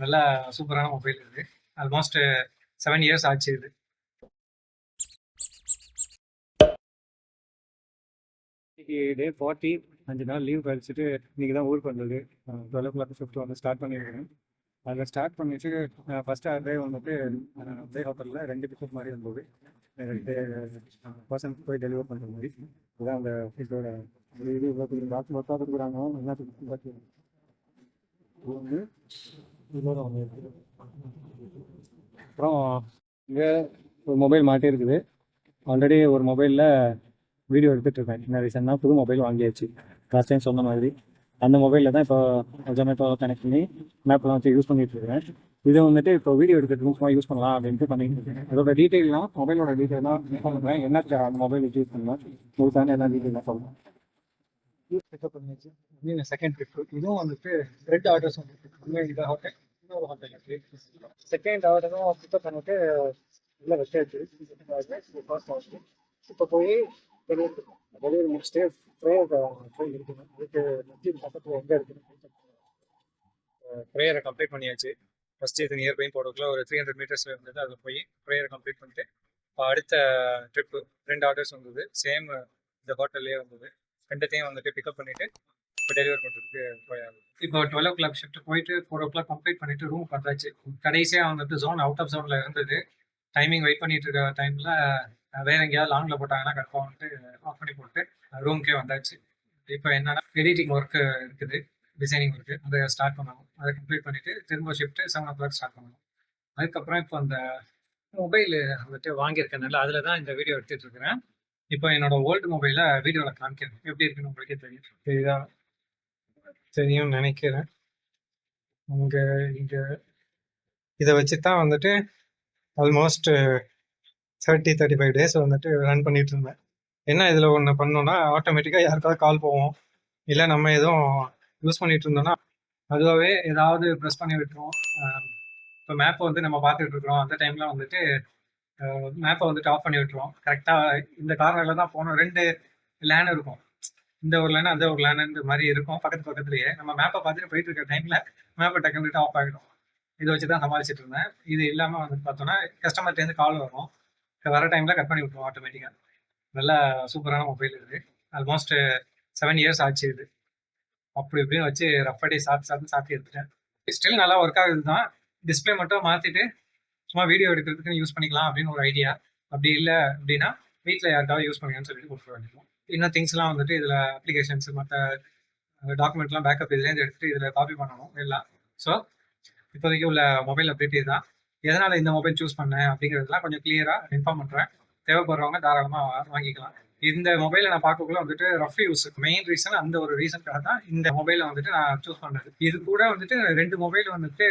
நல்லா சூப்பரான மொபைல் இது. ஆல்மோஸ்ட் 7 இயர்ஸ் ஆச்சு இது. இன்னைக்கு டே 40. 5 நாள் லீவ் கழிச்சிட்டு இன்னைக்கு தான் ஊருக்கு வந்தது. 12 ஷிஃப்ட் வந்து ஸ்டார்ட் பண்ணியிருக்கேன். அதில் ஸ்டார்ட் பண்ணிட்டு ஃபர்ஸ்ட் டே வந்துட்டு டே ஹோட்டலில் 2 பிக்கப் மாதிரி இருந்தது. 2 பர்சன் போய் டெலிவர் பண்ணுற மாதிரி. இதுதான் அந்த இதோட இது இவ்வளோ பாக்ஸ் மொத்தம் கொடுக்குறாங்க. எல்லாத்துக்கும் பாக்கி ஒன்று இதோட ஒன்று இருக்குது. அப்புறம் இங்கே ஒரு மொபைல் மாட்டி இருக்குது. ஆல்ரெடி ஒரு மொபைலில் வீடியோ எடுத்துகிட்ருக்கேன். என்ன ரீசன்னா புது மொபைல் வாங்கியாச்சு. லாஸ்ட் டைம் சொன்ன மாதிரி அந்த மொபைலில் தான் இப்போ ஜொமேட்டோ கனெக்ட் பண்ணி மேப்லாம் வச்சு யூஸ் பண்ணிகிட்டு இருக்கேன். இதை வந்துட்டு இப்போ வீடியோ எடுக்கிறதுக்கு சும்மா யூஸ் பண்ணலாம் அப்படின்ட்டு பண்ணிட்டு இருக்கேன். அதோட டீட்டெயிலாம் மொபைலோட டீட்டெயிலாம் சொல்லுவேன். என்ன அந்த மொபைல் வச்சு யூஸ் பண்ணலாம் முழுசான எல்லா டீட்டெயிலாம் சொல்லுவேன். பிக்கப் பண்ணியாச்சு. இது செகண்ட் ட்ரிப். இதுவும் வந்துட்டு 2 ஆர்டர்ஸ் வந்துருக்கு. இந்த ஹோட்டல் இன்னொரு ஹோட்டல் இருக்குது. செகண்ட் ஆர்டரும் பிக்கப் பண்ணிட்டு உள்ள வச்சாச்சு. ஃபர்ஸ்ட் ஹவுஸ் இப்போ போய் டெலிவரி முடிச்சுட்டு ப்ரேயர் இருக்கணும். அதுக்கு மத்திய பக்கத்தில் எங்கே இருக்குன்னு ப்ரேயரை கம்ப்ளீட் பண்ணியாச்சு. ஃபஸ்ட்டு இது நியர்பைன்னு போடுறதுக்குள்ள ஒரு 300 மீட்டர்ஸில் இருந்தது. அதில் போய் ப்ரேயரை கம்ப்ளீட் பண்ணிட்டு இப்போ அடுத்த ட்ரிப்பு 2 ஆர்டர்ஸ் வந்தது. சேம் இந்த ஹோட்டல்லே வந்தது. 2த்தையும் வந்துட்டு பிக்கப் பண்ணிவிட்டு இப்போ டெலிவர் பண்ணுறதுக்கு போயாகும். இப்போ 12 o'clock ஷிஃப்ட் போயிட்டு 4 o'clock கம்ப்ளீட் பண்ணிவிட்டு ரூம் வந்தாச்சு. கடைசியாக வந்துட்டு அவுட் ஆஃப் ஜோனில் இருந்தது. டைமிங் வெயிட் பண்ணிட்டு இருக்க டைமில் வேற எங்கேயாவது லாங்கில் போட்டாங்கன்னா கன்ஃபார்ம் வந்துட்டு ஆஃப் பண்ணி போட்டு ரூம்க்கே வந்தாச்சு. இப்போ என்னன்னா எடிட்டிங் ஒர்க்கு இருக்குது, டிசைனிங் ஒர்க்கு. அதை ஸ்டார்ட் பண்ணணும். அதை கம்ப்ளீட் பண்ணிவிட்டு திரும்ப ஷிஃப்ட்டு 7 o'clock ஸ்டார்ட் பண்ணணும். அதுக்கப்புறம் இப்போ அந்த மொபைல் வந்துட்டு வாங்கியிருக்கேன்ல, அதில் தான் இந்த வீடியோ எடுத்துகிட்டு இருக்கிறேன். இப்போ என்னோட ஓல்டு மொபைலில் வீடியோவில் காமிக்கிறேன் எப்படி இருக்குன்னு உங்களுக்கே தெரியும். இதுதான் தெரியும்னு நினைக்கிறேன். இங்கே இதை வச்சு தான் வந்துட்டு ஆல்மோஸ்ட் 30-35 டேஸ் வந்துட்டு ரன் பண்ணிட்டு இருந்தேன். என்ன இதில் ஒன்று பண்ணோன்னா ஆட்டோமேட்டிக்காக யாருக்காவது கால் போவோம், இல்லை நம்ம எதுவும் யூஸ் பண்ணிட்டு இருந்தோம்னா அதுவாகவே ஏதாவது ப்ரெஸ் பண்ணி விட்டுருவோம். இப்போ மேப்பை வந்து நம்ம பார்த்துட்டு இருக்கிறோம், அந்த டைமில் வந்துட்டு மேப்பை வந்துட்டு ஆஃப் பண்ணி விட்டுருவோம். கரெக்டாக இந்த கார்னரில் தான் போனோம். 2 லேன் இருக்கும். இந்த ஒரு லேன் அந்த ஒரு லேன் இந்த மாதிரி இருக்கும் பக்கத்துலேயே. நம்ம மேப்பை பார்த்துட்டு போயிட்டு இருக்க டைமில் மேப்பை டக்குன்னு ஆஃப் ஆகிடும். இதை வச்சு தான் சமாளிச்சுட்டு இருந்தேன். இது இல்லாமல் வந்துட்டு பார்த்தோன்னா கஸ்டமர்லேருந்து கால் வரும். வர டைமில் கட் பண்ணி விட்டுருவோம் ஆட்டோமேட்டிக்காக. நல்லா சூப்பரான மொபைல் இது. ஆல்மோஸ்ட் 7 இயர்ஸ் ஆச்சு இது. அப்படி இப்படின்னு வச்சு ரஃபடி சாத்தி எடுத்துட்டேன். ஸ்டில் நல்லா ஒர்க் ஆகுது தான். டிஸ்பிளே மட்டும் மாற்றிட்டு சும்மா வீடியோ எடுக்கிறதுக்கு யூஸ் பண்ணிக்கலாம் அப்படின்னு ஒரு ஐடியா. அப்படி இல்லை அப்படின்னா வீட்டில் யாருக்காவது யூஸ் பண்ணிக்கலாம்னு சொல்லிட்டு கொடுத்துட வேண்டியது. இன்னும் திங்ஸ்லாம் வந்துட்டு இதில் அப்ளிகேஷன்ஸ் மற்ற டாக்குமெண்ட்லாம் பேக்கப் இதுலேருந்து எடுத்துகிட்டு இதில் காப்பி பண்ணணும் எல்லாம். ஸோ இப்போதைக்கு உள்ள மொபைல் அப்டேட் இதுதான். எதனால் இந்த மொபைல் சூஸ் பண்ணேன் அப்படிங்கிறதுலாம் கொஞ்சம் கிளியராக இன்ஃபார்ம் பண்ணுறேன். தேவைப்படுறவங்க தாராளமாக வாங்கிக்கலாம். இந்த மொபைலை நான் பார்க்கக்குள்ள வந்துட்டு ரஃப் யூஸ் மெயின் ரீசன். அந்த ஒரு ரீசனுக்காக தான் இந்த மொபைலை வந்துட்டு நான் சூஸ் பண்ணது. இது கூட வந்துட்டு 2 மொபைல் வந்துட்டு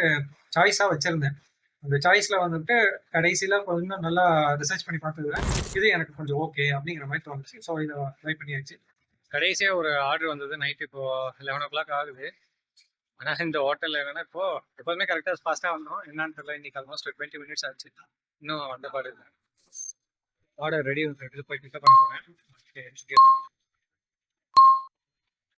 சாய்ஸாக வச்சுருந்தேன். அந்த சாய்ஸில் வந்துட்டு கடைசியில் கொஞ்சம் நல்லா ரிசர்ச் பண்ணி பார்த்ததுல இது எனக்கு கொஞ்சம் ஓகே அப்படிங்கிற மாதிரி தோணுச்சு. ஸோ இதை ட்ரை பண்ணியாச்சு. கடைசியாக ஒரு ஆர்டர் வந்தது. நைட்டு இப்போது 11 o'clock ஆகுது. ஆனால் இந்த ஹோட்டலில் என்னென்னா எப்போதுமே கரெக்டாக ஃபாஸ்ட்டாக வந்தோம். என்னன்னு தெரியல, இன்னைக்கு ஆல்மோஸ்ட் 20 minutes ஆச்சு. இன்னும் வந்த பாடு இல்லை. ஆர்டர் ரெடி வந்துட்டு போய் பிக்கப் பண்ண போகிறேன்.